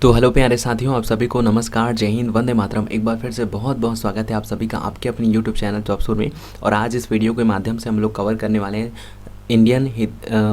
तो हेलो प्यारे साथियों, आप सभी को नमस्कार, जय हिंद, वंदे मातरम। एक बार फिर से बहुत बहुत स्वागत है आप सभी का आपके अपने यूट्यूब चैनल जॉब सुर में। और आज इस वीडियो के माध्यम से हम लोग कवर करने वाले हैं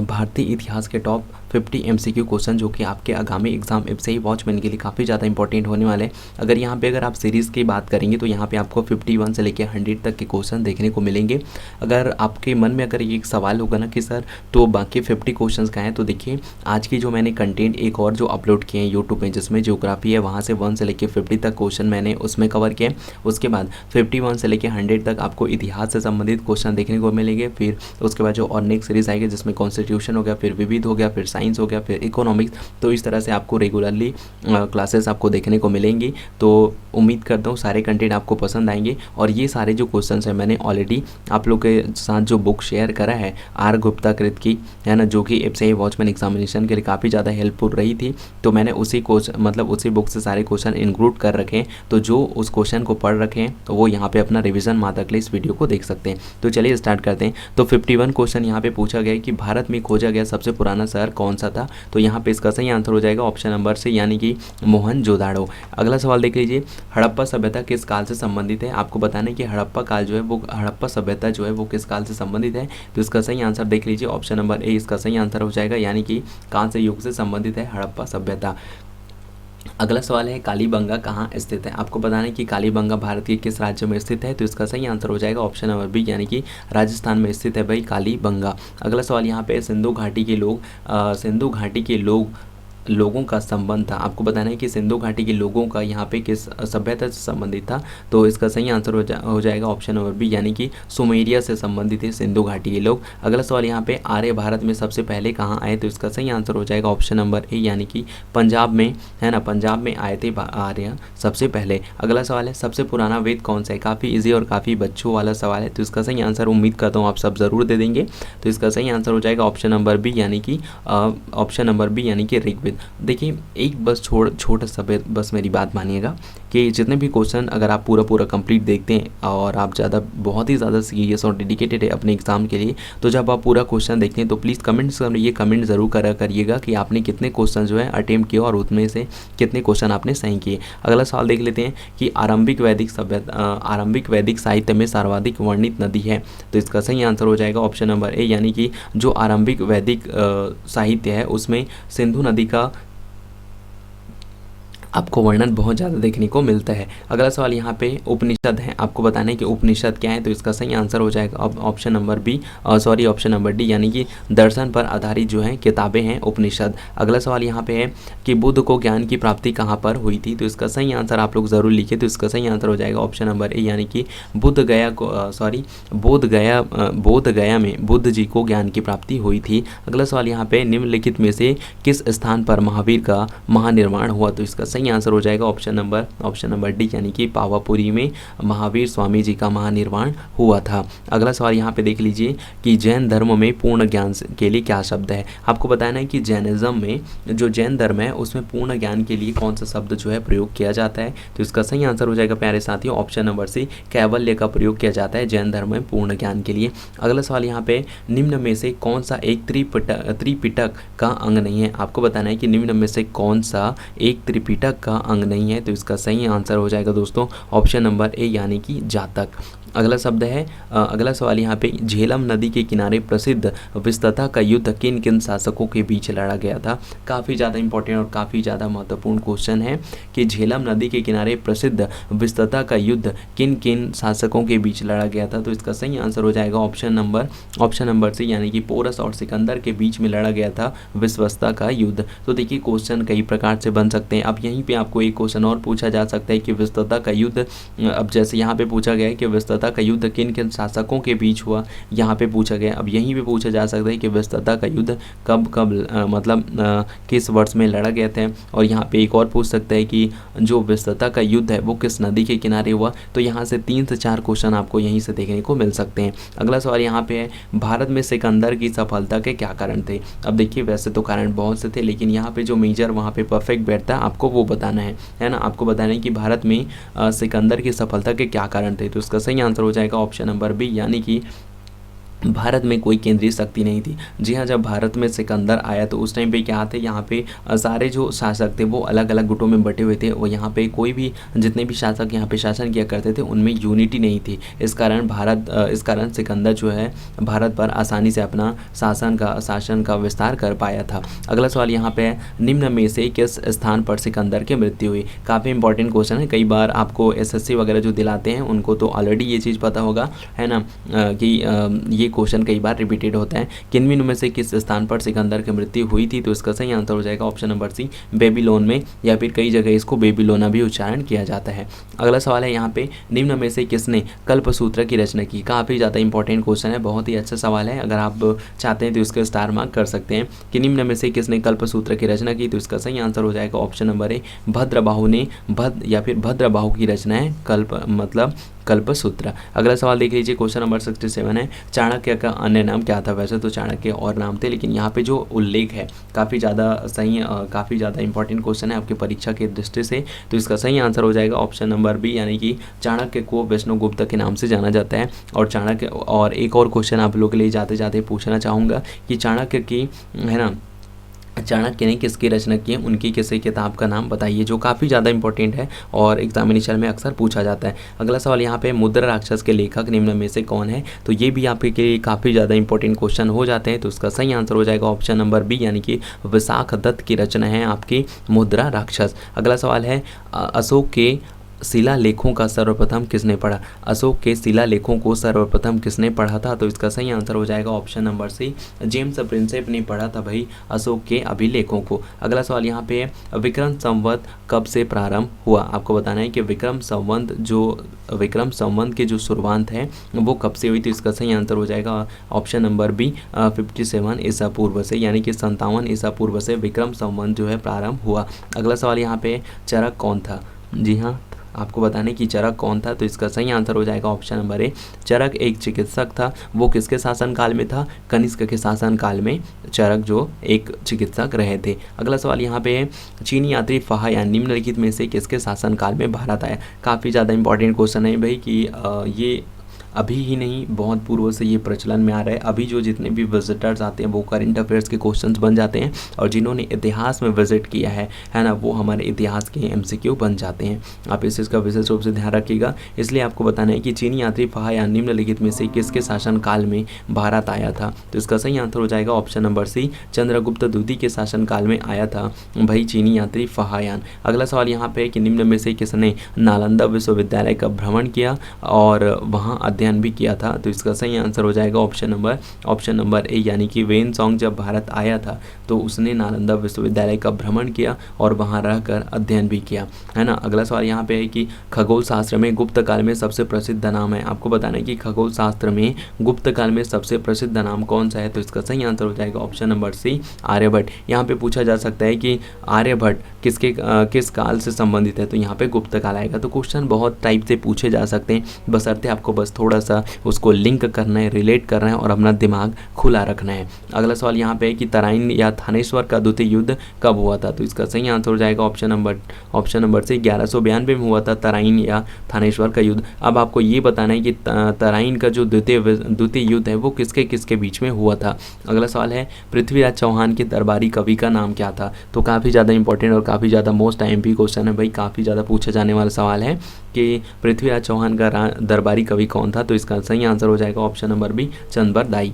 भारतीय इतिहास के टॉप 50 MCQ क्वेश्चन, जो कि आपके आगामी एग्जाम एफएसआई वॉचमैन के लिए काफ़ी ज़्यादा इंपॉर्टेंट होने वाले हैं। अगर आप सीरीज़ की बात करेंगे तो यहाँ पे आपको 51 से लेकर 100 तक के क्वेश्चन देखने को मिलेंगे। अगर आपके मन में अगर ये एक सवाल होगा ना कि सर तो बाकी 50 क्वेश्चन का है, तो देखिए आज की जो मैंने कंटेंट एक और जो अपलोड किए हैं यूट्यूब में, जिसमें ज्योग्राफी है, वहाँ से 1 से लेकर 50 तक क्वेश्चन मैंने उसमें कवर किए। उसके बाद 51 से लेकर 100 तक आपको इतिहास से संबंधित क्वेश्चन देखने को मिलेंगे। फिर उसके बाद जो और नेक्स्ट सीरीज़ आएगी जिसमें कॉन्स्टिट्यूशन हो गया, फिर विविध हो गया, फिर साइंस हो गया, फिर इकोनॉमिक्स। तो इस तरह से आपको रेगुलरली क्लासेस आपको देखने को मिलेंगी। तो उम्मीद करता हूँ सारे कंटेंट आपको पसंद आएंगे। और ये सारे जो क्वेश्चंस हैं मैंने ऑलरेडी आप लोग के साथ जो बुक शेयर करा है आर गुप्ता कृत की, है ना, जो कि एफएसआई वॉचमैन एग्जामिनेशन के लिए काफ़ी ज़्यादा हेल्पफुल रही थी। तो मैंने उसी बुक से सारे क्वेश्चन इंक्लूड कर रखे हैं। तो जो उस क्वेश्चन को पढ़ रखे हैं तो वो यहाँ पे अपना रिविजन माता के लिए इस वीडियो को देख सकते हैं। तो चलिए स्टार्ट करते हैं। तो 51 क्वेश्चन यहाँ पे पूछा गया है कि भारत में खोजा गया सबसे पुराना शहर कौन सा था। तो यहाँ पे इसका सही आंसर हो जाएगा ऑप्शन नंबर से, यानी कि मोहनजोदाड़ो। अगला सवाल देख लीजिए, हड़प्पा सभ्यता किस काल से संबंधित है। आपको बताना है कि हड़प्पा काल जो है वो, हड़प्पा सभ्यता जो है वो किस काल से संबंधित है। तो इसका सही आंसर देख लीजिए, ऑप्शन नंबर ए इसका सही आंसर हो जाएगा, यानी कि कांस्य युग से संबंधित है हड़प्पा सभ्यता। अगला सवाल है कालीबंगा कहाँ स्थित है। आपको बताना है कि कालीबंगा भारत के किस राज्य में स्थित है। तो इसका सही आंसर हो जाएगा ऑप्शन नंबर बी, यानी कि राजस्थान में स्थित है भाई कालीबंगा। अगला सवाल यहाँ पे सिंधु घाटी के लोगों का संबंध था। आपको बताना है कि सिंधु घाटी के लोगों का यहाँ पे किस सभ्यता से संबंधित था। तो इसका सही आंसर हो जाएगा ऑप्शन नंबर बी, यानी कि सुमेरिया से संबंधित है सिंधु घाटी के लोग। अगला सवाल यहाँ पे आर्य भारत में सबसे पहले कहाँ आए। तो इसका सही आंसर हो जाएगा ऑप्शन नंबर ए, यानी कि पंजाब में, है ना, पंजाब में आए थे आर्य सबसे पहले। अगला सवाल है सबसे पुराना वेद कौन सा है। काफ़ी ईजी और काफ़ी बच्चों वाला सवाल है। तो इसका सही आंसर उम्मीद करता हूँ आप सब ज़रूर दे देंगे। तो इसका सही आंसर हो जाएगा ऑप्शन नंबर बी, यानी कि ऋग्वेद। देखिए एक बस छोटा सा बस मेरी बात मानिएगा कि जितने भी क्वेश्चन अगर आप पूरा कंप्लीट देखते हैं और आप बहुत ही ज़्यादा सीरियस और डेडिकेटेड है अपने एग्जाम के लिए, तो जब आप पूरा क्वेश्चन देखते हैं तो प्लीज़ कमेंट ज़रूर करिएगा कि आपने कितने क्वेश्चन जो है अटेम्प्ट किए और उनमें से कितने क्वेश्चन आपने सही किए। अगला सवाल देख लेते हैं कि आरंभिक वैदिक साहित्य में सर्वाधिक वर्णित नदी है। तो इसका सही आंसर हो जाएगा ऑप्शन नंबर ए, यानी कि जो आरंभिक वैदिक साहित्य है उसमें सिंधु नदी का आपको वर्णन बहुत ज़्यादा देखने को मिलता है। अगला सवाल यहाँ पे उपनिषद है। आपको बताना है कि उपनिषद क्या है। तो इसका सही आंसर हो जाएगा ऑप्शन नंबर डी, यानी कि दर्शन पर आधारित जो है किताबें हैं उपनिषद। अगला सवाल यहाँ पे है कि बुद्ध को ज्ञान की प्राप्ति कहाँ पर हुई थी। तो इसका सही आंसर आप लोग ज़रूर लिखिए। तो इसका सही आंसर हो जाएगा ऑप्शन नंबर ए, यानी कि बोध गया में बुद्ध जी को ज्ञान की प्राप्ति हुई थी। अगला सवाल यहाँ पे निम्नलिखित में से किस स्थान पर महावीर का महानिर्वाण हुआ। तो इसका सही आंसर हो जाएगा ऑप्शन नंबर डी, यानी कि पावापुरी में महावीर स्वामी जी का महानिर्वाण हुआ था। अगला सवाल यहाँ पे देख लीजिए कि जैन धर्म में पूर्ण ज्ञान के लिए क्या शब्द है। आपको बताना है कि जैनिज्म में जो जैन धर्म है उसमें पूर्ण ज्ञान के लिए कौन सा शब्द जो है प्रयोग किया जाता है। तो इसका सही आंसर हो जाएगा प्यारे साथियों ऑप्शन नंबर सी, कैवल्य का प्रयोग किया जाता है जैन धर्म में पूर्ण ज्ञान के लिए। अगला सवाल यहाँ पे निम्न में से कौन सा एक त्रिपिटक का अंग नहीं है। आपको बताना है कि निम्न में से कौन सा एक त्रिपिटक का अंग नहीं है। तो इसका सही आंसर हो जाएगा दोस्तों ऑप्शन नंबर ए, यानी कि जातक। अगला सवाल यहाँ पे झेलम नदी के किनारे प्रसिद्ध विस्तता का युद्ध किन किन शासकों के बीच लड़ा गया था। काफ़ी ज़्यादा इंपॉर्टेंट और काफ़ी ज़्यादा महत्वपूर्ण क्वेश्चन है कि झेलम नदी के किनारे प्रसिद्ध विस्तता का युद्ध किन किन शासकों के बीच लड़ा गया था। तो इसका सही आंसर हो जाएगा ऑप्शन नंबर सी, यानी कि पोरस और सिकंदर के बीच में लड़ा गया था विस्वस्ता का युद्ध। तो देखिए क्वेश्चन कई प्रकार से बन सकते हैं। अब यहीं पे आपको एक क्वेश्चन और पूछा जा सकता है कि विस्तता का युद्ध, अब जैसे यहाँ पे पूछा गया है कि विस्तता का युद्ध किन किन शासकों के बीच हुआ, यहाँ पे पूछा गया। अब यहीं पे पूछा जा सकता है कि विस्तता का युद्ध कब किस वर्ष में लड़ा गया था। और यहाँ पे एक और पूछ सकता है कि जो विस्तता का युद्ध है वो किस नदी के किनारे हुआ। तो यहाँ से 3 से 4 क्वेश्चन आपको यहीं से देखने को मिल सकते हैं। अगला सवाल यहाँ पे है भारत में सिकंदर की सफलता के क्या कारण थे। अब देखिए वैसे तो कारण बहुत से थे, लेकिन यहाँ पे जो मेजर वहाँ पे परफेक्ट बैठता है आपको वो बताना है ना। आपको बताना है कि भारत में सिकंदर की सफलता के क्या कारण थे। तो इसका सही आंसर हो जाएगा ऑप्शन नंबर बी, यानी कि भारत में कोई केंद्रीय शक्ति नहीं थी। जी हाँ, जब भारत में सिकंदर आया तो उस टाइम पे क्या थे, यहाँ पे सारे जो शासक थे वो अलग अलग गुटों में बटे हुए थे। वो यहाँ पे कोई भी जितने भी शासक यहाँ पे शासन किया करते थे उनमें यूनिटी नहीं थी। इस कारण सिकंदर जो है भारत पर आसानी से अपना शासन का विस्तार कर पाया था। अगला सवाल यहाँ पे है, निम्न में से किस स्थान पर सिकंदर की मृत्यु हुई। काफ़ी इंपॉर्टेंट क्वेश्चन है, कई बार आपको एसएससी वगैरह जो दिलाते हैं उनको तो ऑलरेडी ये चीज़ पता होगा, है ना, कि ये क्वेश्चन कई बार रिपीटेड होता है। किन्हीं में से किस स्थान पर सिकंदर की मृत्यु हुई थी, तो इसका सही आंसर हो जाएगा ऑप्शन नंबर सी, बेबीलोन में, या फिर कई जगह इसको बेबीलोना भी उच्चारण किया जाता है। अगला सवाल है यहाँ पे, निम्न में से किसने कल्पसूत्र की रचना की। काफ़ी ज़्यादा इंपॉर्टेंट क्वेश्चन है, बहुत ही अच्छा सवाल है। अगर आप चाहते हैं तो इसका स्टार मार्क कर सकते हैं कि निम्न में से किसने कल्पसूत्र की रचना की, तो इसका सही आंसर हो जाएगा ऑप्शन नंबर ए, भद्रबाहु ने। या फिर भद्रबाहु की रचना है कल्पसूत्र। अगला सवाल देख लीजिए, क्वेश्चन नंबर 67 है, चाणक्य का अन्य नाम क्या था। वैसे तो चाणक्य और नाम थे, लेकिन यहाँ पे जो उल्लेख है काफ़ी ज़्यादा सही, काफ़ी ज़्यादा इंपॉर्टेंट क्वेश्चन है आपकी परीक्षा की दृष्टि से। तो इसका सही आंसर हो जाएगा ऑप्शन नंबर बी, यानी कि चाणक्य को विष्णुगुप्त के नाम से जाना जाता है। और एक और क्वेश्चन आप लोग के लिए जाते जाते पूछना चाहूँगा कि चाणक्य की, है ना, चाणक्य ने किसकी रचना की है, उनकी किसी किताब का नाम बताइए, जो काफ़ी ज़्यादा इंपॉर्टेंट है और एग्जामिनेशन में अक्सर पूछा जाता है। अगला सवाल यहाँ पे, मुद्रा राक्षस के लेखक निम्न में से कौन है। तो ये भी आपके लिए काफ़ी ज़्यादा इंपॉर्टेंट क्वेश्चन हो जाते हैं। तो इसका सही आंसर हो जाएगा ऑप्शन नंबर बी, यानी कि विशाख दत्त की रचना है आपकी मुद्रा राक्षस। अगला सवाल है, अशोक के शिलालेखों का सर्वप्रथम किसने पढ़ा। अशोक के शिलालेखों को सर्वप्रथम किसने पढ़ा था, तो इसका सही आंसर हो जाएगा option number C, James Prinsep ने पढ़ा था भाई अशोक के अभिलेखों को। अगला सवाल यहाँ पे है, विक्रम संवत कब से प्रारंभ हुआ। आपको बताना है कि विक्रम संवत के जो शुरुआत है वो कब से हुई, तो इसका सही आंसर हो जाएगा ऑप्शन नंबर बी, 57 ईसा पूर्व से, यानी कि 57 ईसा पूर्व से विक्रम संवत जो है प्रारंभ हुआ। अगला सवाल यहाँ पे, चरक कौन था। जी हाँ, आपको बताने कि चरक कौन था, तो इसका सही आंसर हो जाएगा ऑप्शन नंबर ए, चरक एक चिकित्सक था। वो किसके शासनकाल में था, कनिष्क के शासनकाल में चरक जो एक चिकित्सक रहे थे। अगला सवाल यहाँ पे है, चीनी यात्री फाहियान निम्नलिखित में से किसके शासनकाल में भारत आया। काफ़ी ज़्यादा इंपॉर्टेंट क्वेश्चन है भाई कि ये अभी ही नहीं, बहुत पूर्व से ये प्रचलन में आ रहा है। अभी जो जितने भी विजिटर्स आते हैं वो करंट अफेयर्स के क्वेश्चंस बन जाते हैं, और जिन्होंने इतिहास में विजिट किया है ना, वो हमारे इतिहास के एमसीक्यू बन जाते हैं। आप इस चीज़ का विशेष रूप से ध्यान रखिएगा। इसलिए आपको बताना है कि चीनी यात्री फाहियान निम्नलिखित में से किसके शासनकाल में भारत आया था, तो इसका सही आंसर हो जाएगा ऑप्शन नंबर सी, चंद्रगुप्त द्वितीय के शासनकाल में आया था भाई चीनी यात्री फाहियान। अगला सवाल यहाँ पे है कि निम्न में से किसने नालंदा विश्वविद्यालय का भ्रमण किया और वहाँ अध्ययन भी किया था, तो इसका सही आंसर हो जाएगा ऑप्शन नंबर ए, यानी कि वेन सॉन्ग जब भारत आया था तो उसने नालंदा विश्वविद्यालय का भ्रमण किया और वहां रहकर अध्ययन भी किया, है ना। अगला सवाल यहाँ पे है कि खगोल शास्त्र में गुप्त काल में सबसे प्रसिद्ध नाम है। आपको बताना है कि खगोल शास्त्र में गुप्त काल में सबसे प्रसिद्ध नाम कौन सा है, तो इसका सही आंसर हो जाएगा ऑप्शन नंबर सी, आर्यभट्ट। यहाँ पे पूछा जा सकता है कि आर्यभट्ट किस काल से संबंधित है, तो यहाँ पे गुप्त काल आएगा। तो क्वेश्चन बहुत टाइप से पूछे जा सकते हैं, बशर्ते आपको बस थोड़ा सा उसको लिंक करना है, रिलेट करना है और अपना दिमाग खुला रखना है। अगला सवाल यहाँ पे है कि तराइन या थानेश्वर का द्वितीय युद्ध कब हुआ था, तो इसका सही आंसर हो जाएगा ऑप्शन नंबर से 1192 में हुआ था तराइन या थानेश्वर का युद्ध। अब आपको ये बताना है कि तराइन का जो द्वितीय युद्ध है वो किसके किसके बीच में हुआ था। अगला सवाल है, पृथ्वीराज चौहान के दरबारी कवि का नाम क्या था, तो काफ़ी ज़्यादा इंपॉर्टेंट और काफ़ी ज़्यादा मोस्ट आईएमपी क्वेश्चन है भाई, काफ़ी ज़्यादा पूछा जाने वाला सवाल है कि पृथ्वीराज चौहान का दरबारी कवि कौन था, तो इसका सही आंसर हो जाएगा ऑप्शन नंबर बी, चंद्रबरदाई।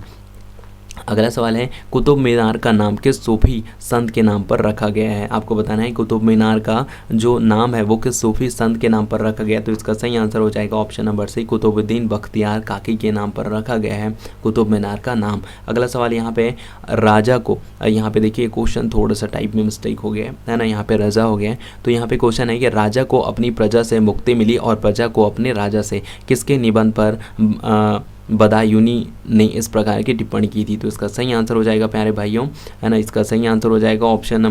अगला सवाल है, कुतुब मीनार का नाम किस सूफी संत के नाम पर रखा गया है। आपको बताना है कुतुब मीनार का जो नाम है वो किस सूफी संत के नाम पर रखा गया है, तो इसका सही आंसर हो जाएगा option number C, Qutubuddin Bakhtiyar Kaki के नाम पर रखा गया है कुतुब मीनार का नाम। अगला सवाल यहाँ पे, राजा को, यहाँ पे देखिए क्वेश्चन थोड़ा सा टाइप में मिस्टेक हो गया है ना, यहाँ पे रजा हो गया है। तो यहाँ पे क्वेश्चन है कि राजा को अपनी प्रजा से मुक्ति मिली और प्रजा को अपने राजा से, किसके निबंध पर बदायूनी ने इस प्रकार की टिप्पणी की थी, तो इसका सही आंसर हो जाएगा प्यारे भाइयों, है ना, इसका सही आंसर हो जाएगा ऑप्शन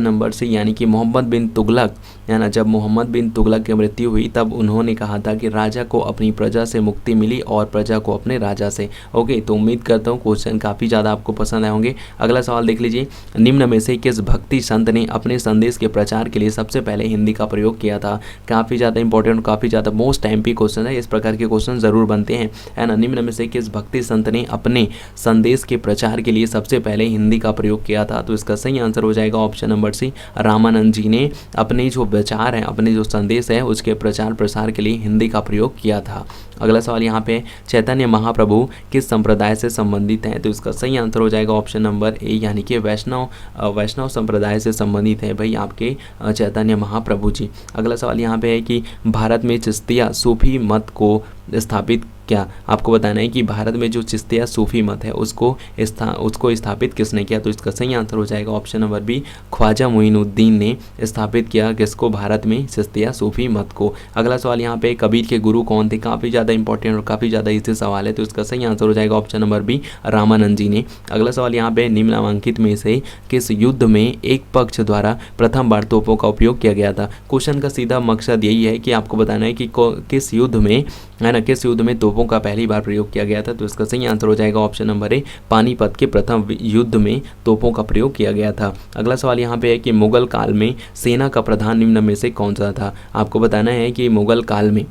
नंबर सी, यानी कि मोहम्मद बिन तुगलक, है ना। जब मोहम्मद बिन तुगलक की मृत्यु हुई तब उन्होंने कहा था कि राजा को अपनी प्रजा से मुक्ति मिली और प्रजा को अपने राजा से। ओके, तो उम्मीद करता हूँ क्वेश्चन काफ़ी ज़्यादा आपको पसंद आए होंगे। अगला सवाल देख लीजिए, निम्न में से किस भक्ति संत ने अपने संदेश के प्रचार के लिए सबसे पहले हिंदी का प्रयोग किया था। काफ़ी ज़्यादा इंपॉर्टेंट, काफ़ी ज़्यादा मोस्ट एमपी क्वेश्चन है, इस प्रकार के क्वेश्चन ज़रूर बनते हैं, है ना। निम्न में से किस भक्ति संत ने अपने संदेश के प्रचार के लिए सबसे पहले हिंदी का प्रयोग किया था? तो इसका सही आंसर हो जाएगा ऑप्शन नंबर सी, रामानंद जी ने अपने जो विचार है, अपने जो संदेश है, उसके प्रचार प्रसार के लिए हिंदी का प्रयोग किया था। अगला सवाल यहाँ पे, चैतन्य महाप्रभु किस संप्रदाय से संबंधित हैं? तो इसका सही आंसर हो जाएगा ऑप्शन नंबर ए, यानी कि वैष्णव संप्रदाय से संबंधित है भाई आपके चैतन्य महाप्रभु जी। अगला सवाल यहाँ पे है कि भारत में चिश्तिया सूफी मत को स्थापित क्या? आपको बताना है कि भारत में जो चिश्तिया सूफी मत है उसको स्थापित किसने किया? तो इसका सही आंसर हो जाएगा option number B, Khwaja Moinuddin ने स्थापित किया किसको? भारत में चिश्तिया सूफी मत को। अगला सवाल यहाँ पे, कबीर के गुरु कौन थे? काफ़ी ज़्यादा इंपॉर्टेंट और काफ़ी ज़्यादा इजी सवाल है, तो इसका सही आंसर हो जाएगा ऑप्शन नंबर बी, रामानंद जी ने। अगला सवाल यहाँ पे, निम्नलिखित में से किस युद्ध में एक पक्ष द्वारा प्रथम बार तोपों का उपयोग किया गया था? क्वेश्चन का सीधा मकसद यही है कि आपको बताना है कि किस युद्ध में, है ना, किस युद्ध में तोपों का पहली बार प्रयोग किया गया था? तो इसका सही आंसर हो जाएगा ऑप्शन नंबर ए, पानीपत के प्रथम युद्ध में तोपों का प्रयोग किया गया था। अगला सवाल यहाँ पे है कि मुगल काल में सेना का प्रधान निम्न में से कौन सा था? आपको बताना है कि मुगल काल में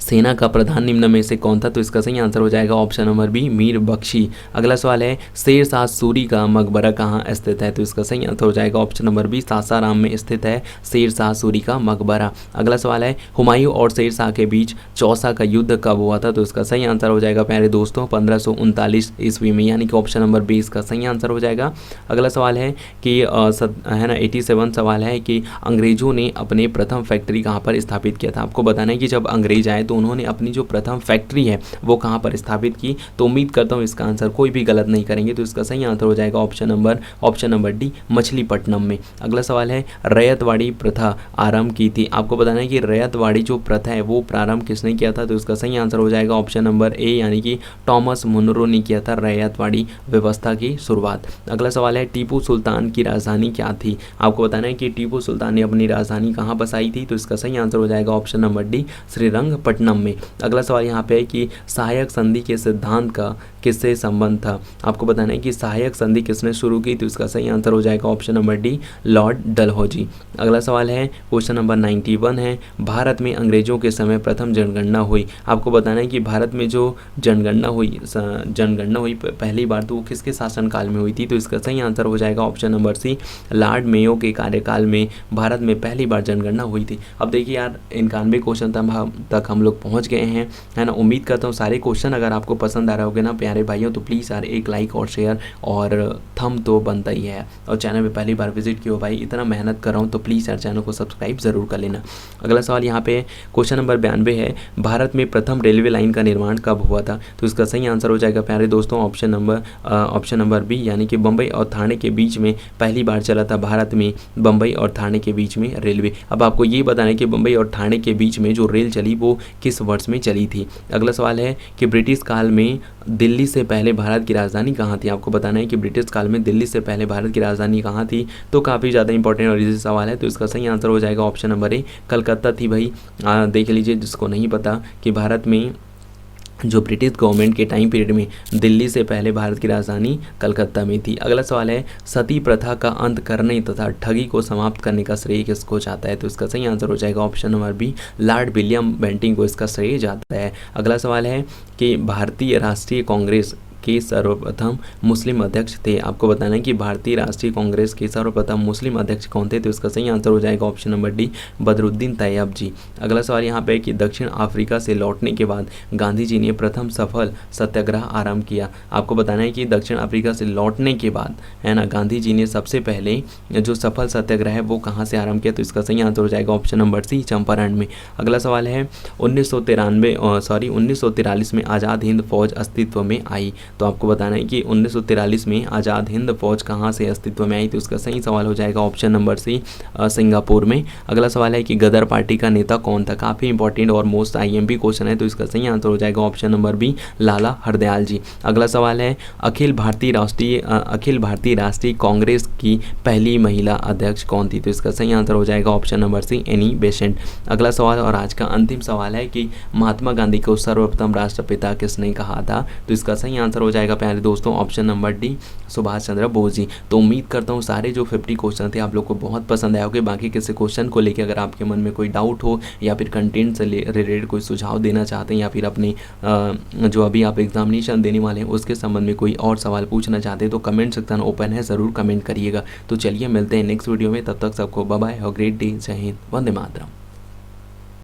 सेना का प्रधान निम्न में से कौन था? तो इसका सही आंसर हो जाएगा option number B, Mir Bakhshi. अगला सवाल है, शेर शाह सूरी का मकबरा कहाँ स्थित है? तो इसका सही आंसर हो जाएगा ऑप्शन नंबर बी, सासाराम में स्थित है शेर शाह सूरी का मकबरा। अगला सवाल है, हुमायूं और शेर शाह के बीच चौसा का युद्ध कब हुआ था? तो इसका सही आंसर हो जाएगा प्यारे दोस्तों 1539 ईस्वी में, यानी कि ऑप्शन नंबर बी इसका सही आंसर हो जाएगा। अगला सवाल है कि है ना 87 सवाल है कि अंग्रेजों ने अपने प्रथम फैक्ट्री कहाँ पर स्थापित किया था? आपको बताना है कि जब अंग्रेज आए तो उन्होंने अपनी जो प्रथम फैक्ट्री है वो कहाँ पर स्थापित की? तो उम्मीद करता हूँ इसका आंसर कोई भी गलत नहीं करेंगे, तो इसका सही आंसर हो जाएगा ऑप्शन नंबर डी, मछलीपट्टनम में। अगला सवाल है, रैयतवाड़ी प्रथा आरंभ की थी? आपको बताना है कि रैयतवाड़ी जो प्रथा है वो प्रारंभ किसने किया था? तो इसका सही आंसर हो जाएगा ऑप्शन नंबर ए, यानी कि टॉमस मुनरो ने किया था रैयतवाड़ी व्यवस्था की शुरुआत। अगला सवाल है, टीपू सुल्तान की राजधानी क्या थी? आपको बताना है कि टीपू सुल्तान ने अपनी राजधानी कहाँ बसाई थी? तो इसका सही आंसर हो जाएगा ऑप्शन नंबर डी, श्रीरंगपट्टनम में। अगला सवाल यहाँ पे है कि सहायक संधि के सिद्धांत का किससे संबंध था? आपको बताना है कि सहायक संधि किसने शुरू की? तो इसका सही आंसर हो जाएगा option number D, Lord Dalhousie. अगला सवाल है, क्वेश्चन नंबर 91 है, भारत में अंग्रेजों के समय प्रथम जनगणना हुई? आपको बताना है कि भारत में जो जनगणना हुई पहली बार तो वो किसके शासनकाल में हुई थी? तो इसका सही आंसर हो जाएगा option number C, Lord Mayo के कार्यकाल में भारत में पहली बार जनगणना हुई थी। अब देखिए यार 91 क्वेश्चन तक हम लोग पहुँच गए हैं, है ना। उम्मीद करता हूँ सारे क्वेश्चन अगर आपको पसंद आ रहे होंगे ना प्यारे भाइयों, तो प्लीज़ यार एक लाइक और शेयर और थंब तो बनता ही है, और चैनल पे पहली बार विजिट किया हो भाई, इतना मेहनत कर रहा हूँ तो प्लीज़ यार चैनल को सब्सक्राइब ज़रूर कर लेना। अगला सवाल यहाँ पे क्वेश्चन नंबर 92 है, भारत में प्रथम रेलवे लाइन का निर्माण कब हुआ था? तो इसका सही आंसर हो जाएगा प्यारे दोस्तों ऑप्शन नंबर बी, यानी कि बम्बई और थाने के बीच में पहली बार चला था भारत में बम्बई और थाने के बीच में रेलवे। अब आपको ये बताना है कि बम्बई और थाने के बीच में जो रेल चली वो किस वर्ष में चली थी? अगला सवाल है कि ब्रिटिश काल में दिल्ली से पहले भारत की राजधानी कहाँ थी? आपको बताना है कि ब्रिटिश काल में दिल्ली से पहले भारत की राजधानी कहाँ थी? तो काफ़ी ज़्यादा इंपॉर्टेंट और इजी सवाल है, तो इसका सही आंसर हो जाएगा ऑप्शन नंबर ए, कलकत्ता थी भाई। देख लीजिए जिसको नहीं पता कि भारत में जो ब्रिटिश गवर्नमेंट के टाइम पीरियड में दिल्ली से पहले भारत की राजधानी कलकत्ता में थी। अगला सवाल है, सती प्रथा का अंत करने तथा ठगी को समाप्त करने का श्रेय किसको जाता है? तो इसका सही आंसर हो जाएगा option number B, Lord William Bentinck को इसका श्रेय जाता है। अगला सवाल है कि भारतीय राष्ट्रीय कांग्रेस के सर्वप्रथम मुस्लिम अध्यक्ष थे? आपको बताना है कि भारतीय राष्ट्रीय कांग्रेस के सर्वप्रथम मुस्लिम अध्यक्ष कौन थे? तो इसका सही आंसर हो जाएगा option number D, Badruddin Tyabji. अगला सवाल यहाँ पे है कि दक्षिण अफ्रीका से लौटने के बाद गांधी जी ने प्रथम सफल सत्याग्रह आरंभ किया? आपको बताना है कि दक्षिण अफ्रीका से लौटने के बाद, है ना, गांधी जी ने सबसे पहले जो सफल सत्याग्रह है वो कहाँ से आरंभ किया? तो इसका सही आंसर हो जाएगा ऑप्शन नंबर सी, चंपारण में। अगला सवाल है, 1943 में आज़ाद हिंद फौज अस्तित्व में आई? तो आपको बताना है कि 1943 में आज़ाद हिंद फौज कहाँ से अस्तित्व में आई? तो इसका सही सवाल हो जाएगा ऑप्शन नंबर सी, सिंगापुर में। अगला सवाल है कि गदर पार्टी का नेता कौन था? काफ़ी इंपॉर्टेंट और मोस्ट आईएमपी क्वेश्चन है, तो इसका सही आंसर हो जाएगा ऑप्शन नंबर बी, लाला हरदयाल जी। अगला सवाल है, अखिल भारतीय राष्ट्रीय कांग्रेस की पहली महिला अध्यक्ष कौन थी? तो इसका सही आंसर हो जाएगा option number C, Annie Besant. अगला सवाल और आज का अंतिम सवाल है कि महात्मा गांधी को सर्वप्रथम राष्ट्रपिता किसने कहा था? तो इसका सही आंसर हो हो जाएगा प्यारे दोस्तों option number D, Subhash Chandra Bose ji. तो उम्मीद करता हूँ सारे जो 50 क्वेश्चन थे आप लोग को बहुत पसंद आए होंगे। बाकी किसी क्वेश्चन को लेकर अगर आपके मन में कोई डाउट हो या फिर कंटेंट से रिलेटेड कोई सुझाव देना चाहते हैं या फिर अपनी जो अभी आप एग्जामिनेशन देने वाले हैं उसके संबंध में कोई और सवाल पूछना चाहते हैं तो कमेंट सेक्शन ओपन है, ज़रूर कमेंट करिएगा। तो चलिए मिलते हैं नेक्स्ट वीडियो में, तब तक सबको bye bye, have a great day, जय हिंद, वंदे मातरम।